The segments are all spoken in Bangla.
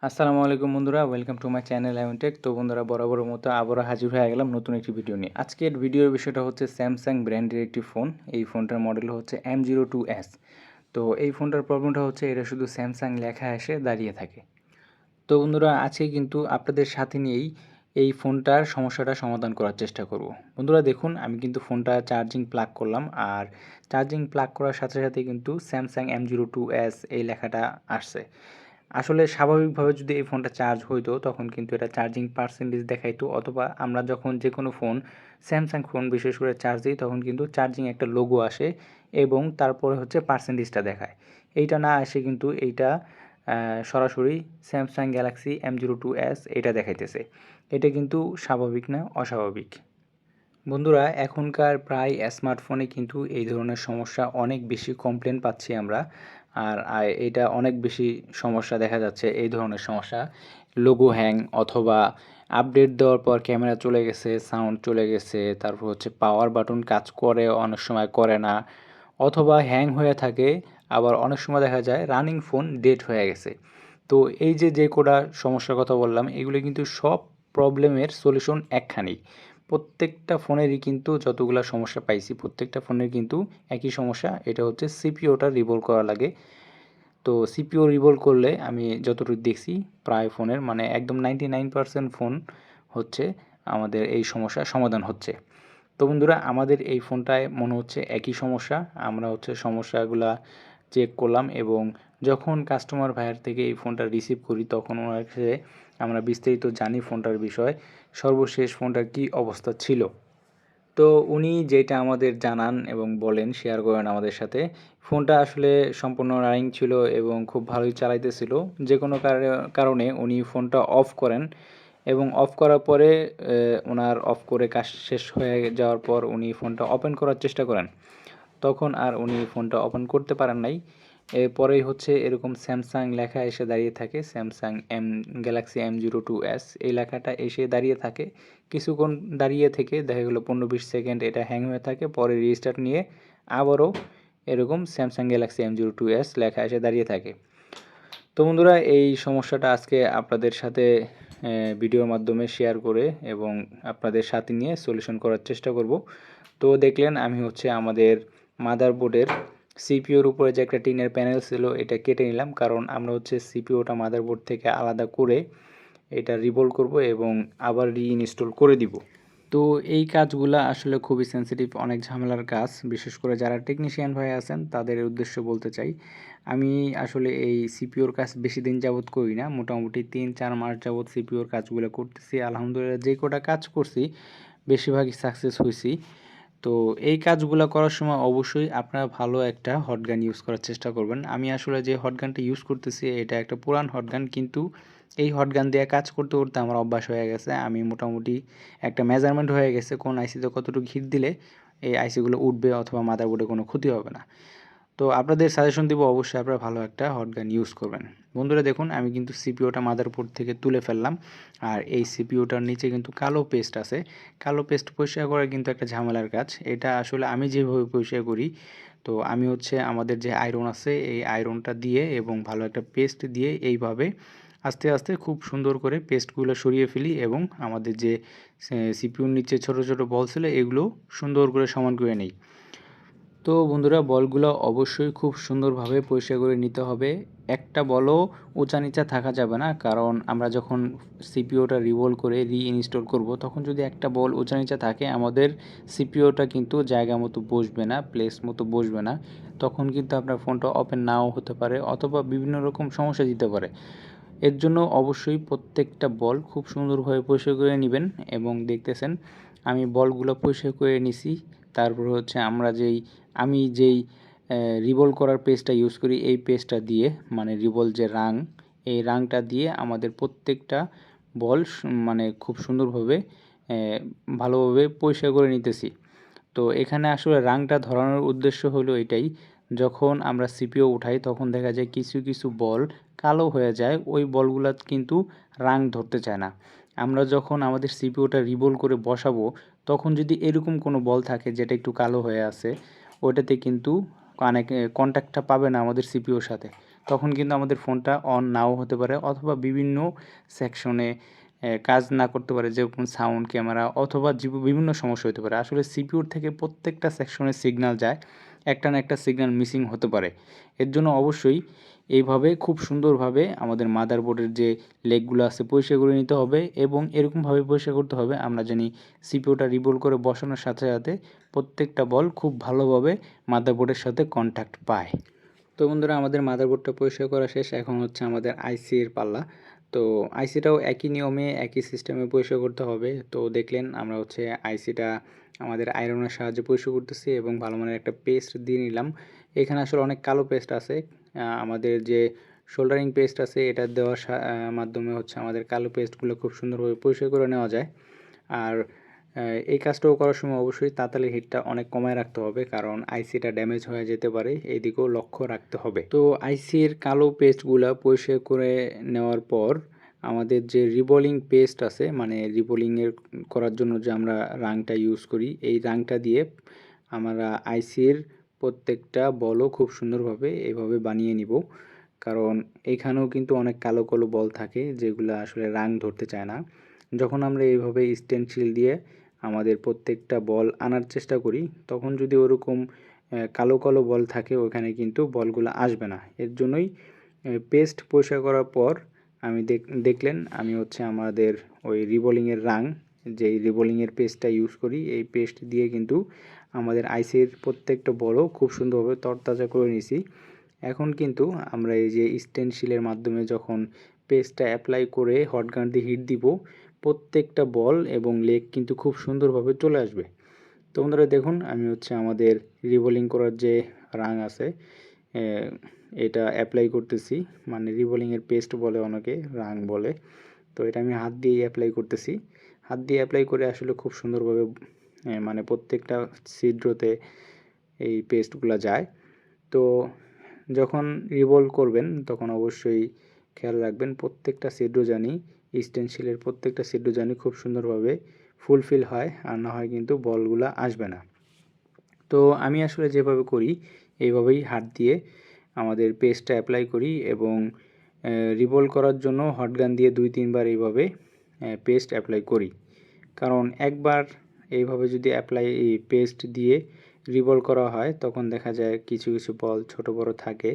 আসসালামু আলাইকুম বন্ধুরা, welcome to my channel MTech. তো বন্ধুরা, বরাবরের মতো আবারও হাজির হয়ে গেলাম নতুন একটি ভিডিও নিয়ে। আজকের ভিডিওর বিষয়টা হচ্ছে স্যামসাং ব্র্যান্ডের একটি ফোন। এই ফোনটার মডেল হচ্ছে M02S। তো এই ফোনটার প্রবলেমটা হচ্ছে এটা শুধু স্যামসাং লেখা এসে দাঁড়িয়ে থাকে। তো বন্ধুরা, আজকে কিন্তু আপনাদের সাথে নিয়েই এই ফোনটার সমস্যাটা সমাধান করার চেষ্টা করব। বন্ধুরা দেখুন, আমি কিন্তু ফোনটা চার্জিং প্লাগ করলাম, আর চার্জিং প্লাগ করার সাথে সাথে কিন্তু স্যামসাং M02S এই লেখাটা আসছে। আসলে স্বাভাবিকভাবে যদি এই ফোনটা চার্জ হইতো তখন কিন্তু এটা চার্জিং পার্সেন্টেজ দেখাইতো, অথবা আমরা যখন যে কোনো ফোন, স্যামসাং ফোন বিশেষ করে চার্জ দিই তখন কিন্তু চার্জিং একটা লোগো আসে এবং তারপরে হচ্ছে পার্সেন্টেজটা দেখায়। এইটা না আসে কিন্তু এইটা সরাসরি স্যামসাং গ্যালাক্সি M02S এটা দেখাইতেছে। এটা কিন্তু স্বাভাবিক না, অস্বাভাবিক। বন্ধুরা, এখনকার প্রায় স্মার্টফোনে কিন্তু এই ধরনের সমস্যা অনেক বেশি কমপ্লেন পাচ্ছি আমরা। আর এটা অনেক বেশি সমস্যা দেখা যাচ্ছে, এই ধরনের সমস্যা। লোগো হ্যাং, অথবা আপডেট দেওয়ার পর ক্যামেরা চলে গেছে, সাউন্ড চলে গেছে, তারপর হচ্ছে পাওয়ার বাটন কাজ করে, অনেক সময় করে না, অথবা হ্যাং হয়ে থাকে। আবার অনেক সময় দেখা যায় রানিং ফোন ডেড হয়ে গেছে। তো এই যে কটা সমস্যার কথা বললাম, এগুলো কিন্তু সব প্রবলেমের সলিউশন একখানি। প্রত্যেকটা ফোনেরই কিন্তু যতগুলো সমস্যা পাইছি, প্রত্যেকটা ফোনের কিন্তু একই সমস্যা। এটা হচ্ছে সিপিওটা রিভলভ করা লাগে। তো সিপিও রিভলভ করলে আমি যতটুকু দেখছি প্রায় ফোনের, মানে একদম 99% ফোন হচ্ছে আমাদের এই সমস্যার সমাধান হচ্ছে। তো বন্ধুরা, আমাদের এই ফোনটায় মনে হচ্ছে একই সমস্যা। আমরা হচ্ছে সমস্যাগুলা চেক করলাম, এবং যখন কাস্টমার ভাইয়ের থেকে এই ফোনটা রিসিভ করি তখন ওনার কাছে আমরা বিস্তারিত জানি ফোনটার বিষয়, সর্বশেষ ফোনটার কী অবস্থা ছিল। তো উনি যেটা আমাদের জানান এবং বলেন, শেয়ার করেন আমাদের সাথে, ফোনটা আসলে সম্পূর্ণ রানিং ছিল এবং খুব ভালোই চালাইতেছিল। যে কোনো কারণে উনি ফোনটা অফ করেন, এবং অফ করার পরে ওনার অফ করে কাজ শেষ হয়ে যাওয়ার পর উনি ফোনটা ওপেন করার চেষ্টা করেন। তখন আর উনি ফোনটা ওপেন করতে পারেন নাই। এরপরেই হচ্ছে এরকম স্যামসাং লেখা এসে দাঁড়িয়ে থাকে, স্যামসাং গ্যালাক্সি M02S এই লেখাটা এসে দাঁড়িয়ে থাকে। কিছুক্ষণ দাঁড়িয়ে থেকে দেখা গেলো 15-20 সেকেন্ড এটা হ্যাং হয়ে থাকে, পরে রিস্টার্ট নিয়ে আবারও এরকম স্যামসাং গ্যালাক্সি M02S লেখা এসে দাঁড়িয়ে থাকে। তো বন্ধুরা, এই সমস্যাটা আজকে আপনাদের সাথে ভিডিওর মাধ্যমে শেয়ার করে এবং আপনাদের সাথে নিয়ে সলিউশন করার চেষ্টা করব। তো দেখলেন আমি হচ্ছে আমাদের মাদারবোর্ডের সিপিওর উপরে যে একটা টিনের প্যানেল ছিল এটা কেটে নিলাম, কারণ আমরা হচ্ছে সিপিওটা মাদারবোর্ড থেকে আলাদা করে এটা রিবোল্ড করব এবং আবার রিইনস্টল করে দিব। তো এই কাজগুলা আসলে খুবই সেন্সিটিভ, অনেক ঝামেলার কাজ। বিশেষ করে যারা টেকনিশিয়ান ভাই আছেন তাদের উদ্দেশ্য বলতে চাই, আমি আসলে এই সিপিওর কাজ বেশি দিন যাবৎ করি না, মোটামুটি 3-4 মাস যাবৎ সিপিওর কাজগুলো করতেছি। আলহামদুলিল্লাহ যে কটা কাজ করছি বেশিরভাগই সাকসেস হয়েছি। তো এই কাজগুলো করার সময় অবশ্যই আপনারা ভালো একটা হটগান ইউজ করার চেষ্টা করবেন। আমি আসলে যে হটগানটা ইউজ করতেছি এটা একটা পুরান হটগান, কিন্তু এই হটগান দিয়ে কাজ করতে করতে আমার অভ্যাস হয়ে গেছে। আমি মোটামুটি একটা মেজারমেন্ট হয়ে গেছে কোন আইসিতে কতটুকু হিট দিলে এই আইসিগুলো উঠবে অথবা মাদারবোর্ডে কোনো ক্ষতি হবে না। তো আপনাদের সাজেশন দিব, অবশ্যই আপনারা ভালো একটা হটগান ইউজ করবেন। বন্ধুরা দেখুন, আমি কিন্তু সিপিওটা মাদারবোর্ড থেকে তুলে ফেললাম, আর এই সিপিওটার নিচে কিন্তু কালো পেস্ট আছে। কালো পেস্ট পরিষ্কার করা কিন্তু একটা ঝামেলার কাজ। এটা আসলে আমি যেভাবে পরিষ্কার করি, তো আমি হচ্ছে আমাদের যে আয়রন আছে এই আয়রনটা দিয়ে এবং ভালো একটা পেস্ট দিয়ে এইভাবে আস্তে আস্তে খুব সুন্দর করে পেস্টগুলো সরিয়ে ফেলি, এবং আমাদের যে সিপিউর নিচে ছোট ছোট বল ছিল এগুলো সুন্দর করে সমান করে নিই। তো বন্ধুরা, বলগুলো অবশ্যই খুব সুন্দরভাবে পরিষ্কার করে নিতে হবে। একটা বলও উঁচা নিচা থাকা যাবে না, কারণ আমরা যখন সিপিওটা রিভলভ করে রিইনস্টল করব তখন যদি একটা বল উঁচা নিচা থাকে আমাদের সিপিওটা কিন্তু জায়গা মতো বসবে না, প্লেস মতো বসবে না। তখন কিন্তু আপনার ফোনটা ওপেন নাও হতে পারে, অথবা বিভিন্ন রকম সমস্যা দিতে পারে। এর জন্য অবশ্যই প্রত্যেকটা বল খুব সুন্দরভাবে পরিষ্কার করে নেবেন। এবং দেখতেছেন আমি বলগুলো পরিষ্কার করে নিছি। তারপর হচ্ছে আমি যেই রিভলভ করার পেস্টটা ইউজ করি এই পেস্টটা দিয়ে, মানে রিভলভ যে রাং, এই রাংটা দিয়ে আমাদের প্রত্যেকটা বল মানে খুব সুন্দরভাবে ভালোভাবে পরিষ্কার করে নিতেছি। তো এখানে আসলে রাংটা ধরানোর উদ্দেশ্য হলো এটাই, যখন আমরা সিপিও উঠাই তখন দেখা যায় কিছু কিছু বল কালো হয়ে যায়, ওই বলগুলো কিন্তু রাং ধরতে চায় না। আমরা যখন আমাদের সিপিওটা রিভলভ করে বসাবো তখন যদি এরকম কোনো বল থাকে যেটা একটু কালো হয়ে আছে, ওটাতে কিন্তু কন্ট্যাক্টটা পাবে না আমাদের সিপিওর সাথে। তখন কিন্তু আমাদের ফোনটা অন নাও হতে পারে, অথবা বিভিন্ন সেকশনে কাজ না করতে পারে, যেরকম সাউন্ড, ক্যামেরা, অথবা বিভিন্ন সমস্যা হতে পারে। আসলে সিপিউর থেকে প্রত্যেকটা সেকশনে সিগন্যাল যায়, একটা না একটা সিগন্যাল মিসিং হতে পারে। এর জন্য অবশ্যই এইভাবে খুব সুন্দরভাবে আমাদের মাদারবোর্ডের যে লেগগুলো আছে পরিষ্কার করে নিতে হবে, এবং এরকমভাবে পরিষ্কার করতে হবে আমরা জানি সিপিউটা রিবোল করে বসানোর সাথে সাথে প্রত্যেকটা বল খুব ভালোভাবে মাদারবোর্ডের সাথে কন্ট্যাক্ট পায়। তো বন্ধুরা, আমাদের মাদারবোর্ডটা পরিষ্কার করা শেষ। এখন হচ্ছে আমাদের আইসির পাল্লা। তো আইসিটাও একই নিয়মে একই সিস্টেমে পরিষ্কার করতে হবে। তো দেখলেন আমরা হচ্ছে আইসিটা আমাদের আয়রনের সাহায্যে পরিষ্কার করতেছি, এবং ভালো মানের একটা পেস্ট দিয়ে নিলাম। এখানে আসলে অনেক কালো পেস্ট আছে, আমাদের যে সোল্ডারিং পেস্ট আছে এটা দেওয়ার মাধ্যমে হচ্ছে আমাদের কালো পেস্টগুলো খুব সুন্দরভাবে পরিষ্কার করে নেওয়া যায়। আর এই কাজটাও করার সময় অবশ্যই তাতালির হিটটা অনেক কমায় রাখতে হবে, কারণ আইসিটা ড্যামেজ হয়ে যেতে পারে, এই দিকেও লক্ষ্য রাখতে হবে। তো আইসির কালো পেস্টগুলো পরিষ্কার করে নেওয়ার পর আমাদের যে রিবলিং পেস্ট আছে, মানে রিবলিংয়ের করার জন্য যে আমরা রাংটা ইউজ করি, এই রাংটা দিয়ে আমরা আইসির প্রত্যেকটা বলও খুব সুন্দরভাবে এভাবে বানিয়ে নিব। কারণ এখানেও কিন্তু অনেক কালো কালো বল থাকে যেগুলো আসলে রাং ধরতে চায় না। যখন আমরা এইভাবে স্টেনসিল দিয়ে আমাদের প্রত্যেকটা বল আনার চেষ্টা করি, তখন যদি ওরকম কালো কালো বল থাকে ওখানে কিন্তু বলগুলো আসবে না। এর জন্যই পেস্ট পরিষ্কার করার পর আমি দেখলেন আমি হচ্ছে আমাদের ওই রিবলিংয়ের রাং, যেই রিবলিংয়ের পেস্টটা ইউজ করি, এই পেস্ট দিয়ে কিন্তু আমাদের আইসির প্রত্যেকটা বলও খুব সুন্দরভাবে তরতাজা করে নিছি। এখন কিন্তু আমরা এই যে স্টেনসিলের মাধ্যমে যখন পেস্টটা অ্যাপ্লাই করে হট গান দিয়ে হিট দিব, প্রত্যেকটা বল এবং লেগ কিন্তু খুব সুন্দরভাবে চলে আসবে। তো বন্ধুরা দেখুন, আমি হচ্ছে আমাদের রিবোলিং করার যে রাং আছে এটা অ্যাপ্লাই করতেছি, মানে রিবোলিংয়ের পেস্ট বলে অনেকে, রাং বলে। তো এটা আমি হাত দিয়ে অ্যাপ্লাই করতেছি। হাত দিয়ে অ্যাপ্লাই করে আসলে খুব সুন্দরভাবে মানে প্রত্যেকটা ছিদ্রতে এই পেস্টগুলো যায়। তো যখন রিবোল করবেন তখন অবশ্যই খেয়াল রাখবেন প্রত্যেকটা ছিদ্র জানি, স্টেনসিলের প্রত্যেকটা ছিদ্র জানি খুব সুন্দরভাবে ফুলফিল হয়, আর না হয় কিন্তু বলগুলা আসবে না। তো আমি আসলে যেভাবে করি এইভাবেই হাত দিয়ে আমাদের পেস্টটা অ্যাপ্লাই করি, এবং রিবোল করার জন্য হটগান দিয়ে 2-3 বার এইভাবে পেস্ট অ্যাপ্লাই করি। কারণ একবার এইভাবে যদি পেস্ট দিয়ে রিবল করা হয় তখন দেখা যায় কিছু কিছু বল ছোট বড় থাকে,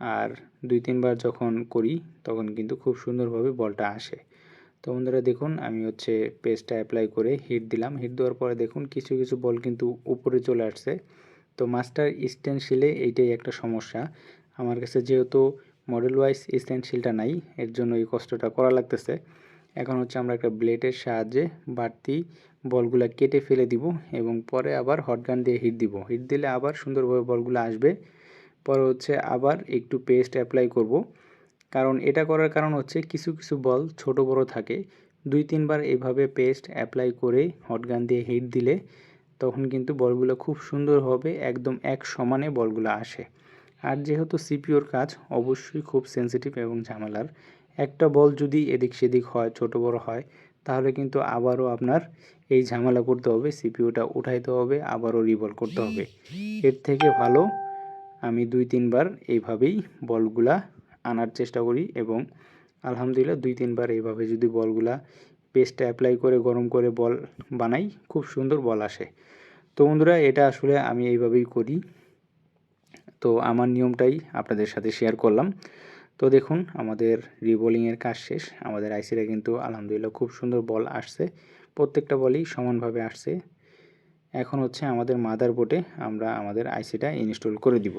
আর 2-3 বার যখন করি তখন কিন্তু খুব সুন্দরভাবে বলটা আসে। তো বন্ধুরা দেখুন, আমি হচ্ছে পেস্টটা অ্যাপ্লাই করে হিট দিলাম। হিট দেওয়ার পরে দেখুন কিছু কিছু বল কিন্তু উপরে চলে আসছে। তো মাস্টার স্টেনসিলে এইটাই একটা সমস্যা। আমার কাছে যেহেতু মডেল ওয়াইজ স্টেনসিলটা নাই, এর জন্য এই কষ্টটা করা লাগতেছে। এখন হচ্ছে আমরা একটা ব্লেডের সাহায্যে বাড়তি বলগুলা কেটে ফেলে দিব, এবং পরে আবার হটগান দিয়ে হিট দিব। হিট দিলে আবার সুন্দরভাবে বলগুলো আসবে। পরে হচ্ছে আবার একটু পেস্ট অ্যাপ্লাই করব, কারণ এটা করার কারণ হচ্ছে কিছু কিছু বল ছোট বড় থাকে। 2-3 বার এইভাবে পেস্ট অ্যাপ্লাই করে হটগান দিয়ে হিট দিলে তখন কিন্তু বলগুলো খুব সুন্দর হবে, একদম এক সমানে বলগুলো আসে। আর যেহেতু সিপিওর কাজ অবশ্যই খুব সেন্সিটিভ এবং ঝামেলার, একটা বল যদি এদিক সেদিক হয়, ছোট বড় হয়, তাহলে কিন্তু আবারও আপনার এই ঝামেলা করতে হবে, সিপিইউটা উঠাইতে হবে, আবারও রিবল করতে হবে। এর থেকে ভালো আমি 2-3 বার এইভাবেই বলগুলা আনার চেষ্টা করি, এবং আলহামদুলিল্লাহ 2-3 বার এইভাবে যদি বলগুলা পেস্টটা অ্যাপ্লাই করে গরম করে বল বানাই, খুব সুন্দর বল আসে। তো বন্ধুরা, এটা আসলে আমি এইভাবেই করি। তো আমার নিয়মটাই আপনাদের সাথে শেয়ার করলাম। তো দেখুন আমাদের রিবোলিংয়ের কাজ শেষ, আমাদের আইসিটা কিন্তু আলহামদুলিল্লাহ খুব সুন্দর বল আসছে, প্রত্যেকটা বলই সমানভাবে আসছে। এখন হচ্ছে আমাদের মাদারবোর্ডে আমরা আমাদের আইসিটা ইনস্টল করে দিব।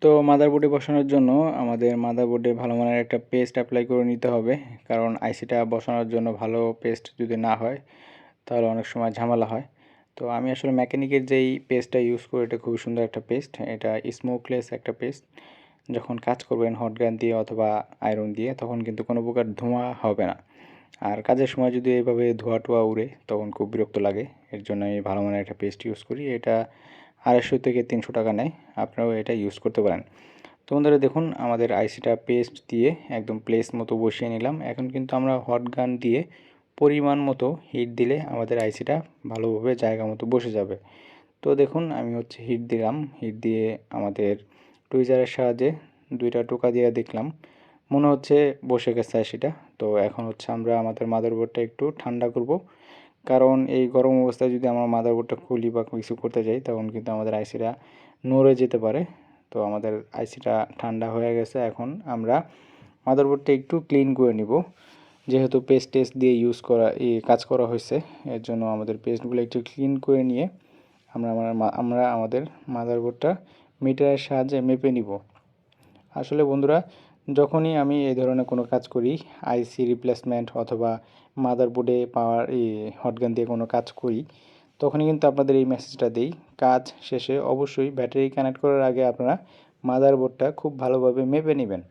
তো মাদারবোর্ডে বসানোর জন্য আমাদের মাদারবোর্ডে ভালো মানের একটা পেস্ট অ্যাপ্লাই করে নিতে হবে, কারণ আইসিটা বসানোর জন্য ভালো পেস্ট যদি না হয় তাহলে অনেক সময় ঝামেলা হয়। তো আমি আসলে মেকানিকের যেই পেস্টটা ইউজ করি এটা খুবই সুন্দর একটা পেস্ট, এটা স্মোকলেস একটা পেস্ট। যখন কাজ করবেন হট গান দিয়ে অথবা আয়রন দিয়ে তখন কিন্তু কোনো প্রকার ধোঁয়া হবে না, আর কাজের সময় যদি এইভাবে ধোঁয়া টোয়া উড়ে তখন খুব বিরক্ত লাগে। এর জন্য আমি ভালো মানের একটা পেস্ট ইউজ করি, এটা 250 থেকে 300 টাকা নেয়, আপনারাও এটা ইউজ করতে পারেন। তো বন্ধুরা দেখুন আমাদের আইসিটা পেস্ট দিয়ে একদম প্লেস মতো বসিয়ে নিলাম। এখন কিন্তু আমরা হট গান দিয়ে পরিমাণ মতো হিট দিলে আমাদের আইসিটা ভালোভাবে জায়গা মতো বসে যাবে। তো দেখুন আমি হচ্ছে হিট দিলাম, হিট দিয়ে আমাদের টুইজারের সাহায্যে 2টা টোকা দিয়ে দেখলাম, মনে হচ্ছে বসে গেছে আইসিটা। তো এখন হচ্ছে আমরা আমাদের মাদারবোর্ডটা একটু ঠান্ডা করব, কারণ এই গরম অবস্থায় যদি আমরা মাদারবোর্ডটা খুলি বা কিছু করতে যাই তখন কিন্তু আমাদের আইসিটা নড়ে যেতে পারে। তো আমাদের আইসিটা ঠান্ডা হয়ে গেছে, এখন আমরা মাদারবোর্ডটা একটু ক্লিন করে নিব। যেহেতু পেস্ট টেস্ট দিয়ে কাজ করা হয়েছে, এর জন্য আমাদের পেস্টগুলো একটু ক্লিন করে নিয়ে আমরা আমাদের মাদারবোর্ডটা মিটারের সাহায্যে মেপে নিব। আসলে বন্ধুরা, যখনই আমি এই ধরনের কোনো কাজ করি, আইসি রিপ্লেসমেন্ট অথবা মাদারবোর্ডে পাওয়ার হটগান দিয়ে কোনো কাজ করি, তখনই কিন্তু আপনাদের এই মেসেজটা দিই, কাজ শেষে অবশ্যই ব্যাটারি কানেক্ট করার আগে আপনারা মাদারবোর্ডটা খুব ভালোভাবে মেপে নেবেন।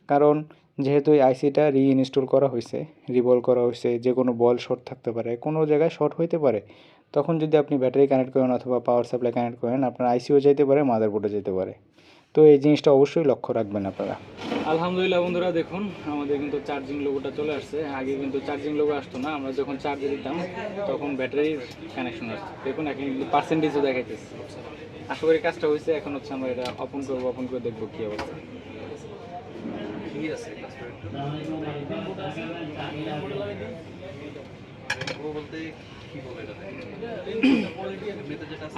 কারণ যেহেতু এই আইসিটা রিইনস্টল করা হয়েছে, রিবল করা হয়েছে, যে কোনো বল শর্ট থাকতে পারে, কোনো জায়গায় শর্ট হইতে পারে, তখন যদি আপনি ব্যাটারি কানেক্ট করেন অথবা পাওয়ার সাপ্লাই কানেক্ট করেন, আপনার আইসিও যেতে পারে, মাদারবোর্ডে যেতে পারে। তো এই জিনিসটা অবশ্যই লক্ষ্য রাখবেন আপনারা। আলহামদুলিল্লাহ বন্ধুরা, দেখুন আমাদের কিন্তু চার্জিং লোগোটা চলে আসছে। আগে কিন্তু চার্জিং লোগো আসতো না, আমরা যখন চার্জে দিতাম তখন ব্যাটারির কানেকশন আসতো। দেখুন এখন কিন্তু পার্সেন্টেজও দেখাইতেছে। আশা করি কাজটা হয়েছে। এখন হচ্ছে আমরা এটা ওপেন করবো, ওপেন করে দেখবো কী অবস্থা।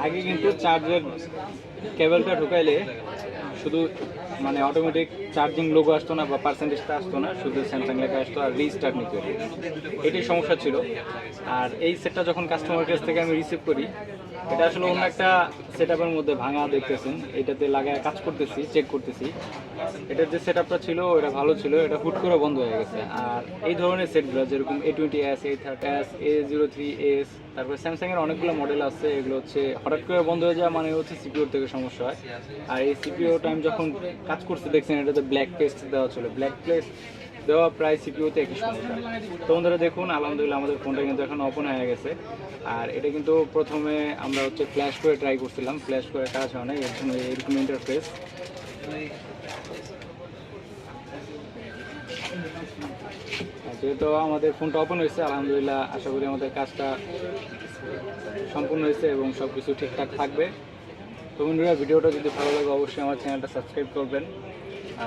আগে কিন্তু চার্জের কেবলটা ঢুকাইলে শুধু মানে অটোমেটিক চার্জিং লোগো আসতো না বা পার্সেন্টেজটা আসতো না, শুধু স্যামসাং লেখা আসতো আর রিস্টার্ট নিতে হতো। এটাই সমস্যা ছিল। আর এই সেটটা যখন কাস্টমারের কাছ থেকে আমি রিসিভ করি, এটা আসলে অন্য একটা সেটআপের মধ্যে ভাঙা দেখতেছেন, এটাতে লাগায় কাজ করতেছি, চেক করতেছি। এটার যে সেটআপটা ছিল ওটা ভালো ছিল, এটা হুট করে বন্ধ হয়ে গেছে। আর এই ধরনের সেটগুলো যেরকম A20S, A30S, A03S, তারপরে স্যামসাংয়ের অনেকগুলো মডেল আছে, এগুলো হচ্ছে হঠাৎ করে বন্ধ হয়ে যাওয়া মানে হচ্ছে সিপিওর থেকে সমস্যা হয়। আর এই সিপিও টাইম যখন কাজ করতে দেখছেন, এটাতে ব্ল্যাক পেস্ট দেওয়া ছিল, ব্ল্যাক পেস্ট দেওয়া প্রায় সিপিওতে একই সমস্যা। তো বন্ধুরা দেখুন, আলহামদুলিল্লাহ আমাদের ফোনটা কিন্তু এখন ওপেন হয়ে গেছে। আর এটা কিন্তু প্রথমে আমরা হচ্ছে ফ্ল্যাশ করে ট্রাই করছিলাম, ফ্ল্যাশ করে কাজ হয় না, এর জন্য এরকম ইন্টারফেস। যেহেতু আমাদের ফোনটা ওপেন হয়েছে, আলহামদুলিল্লাহ আশা করি আমাদের কাজটা সম্পূর্ণ হয়েছে এবং সব কিছু ঠিকঠাক থাকবে। তো বন্ধুরা, ভিডিওটা যদি ভালো লাগে অবশ্যই আমার চ্যানেলটা সাবস্ক্রাইব করবেন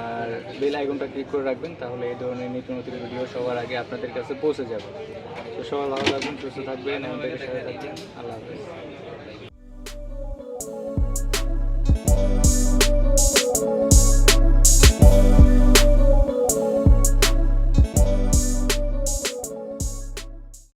আর বেল আইকনটা ক্লিক করে রাখবেন, তাহলে এই ধরনের নিত্য নতুন ভিডিও সবার আগে আপনাদের কাছে পৌঁছে যাবে। তো সবাই ভালো থাকবেন, সুস্থ থাকবেন, আমাদের সাথে থাকবেন। আল্লাহ হাফেজ।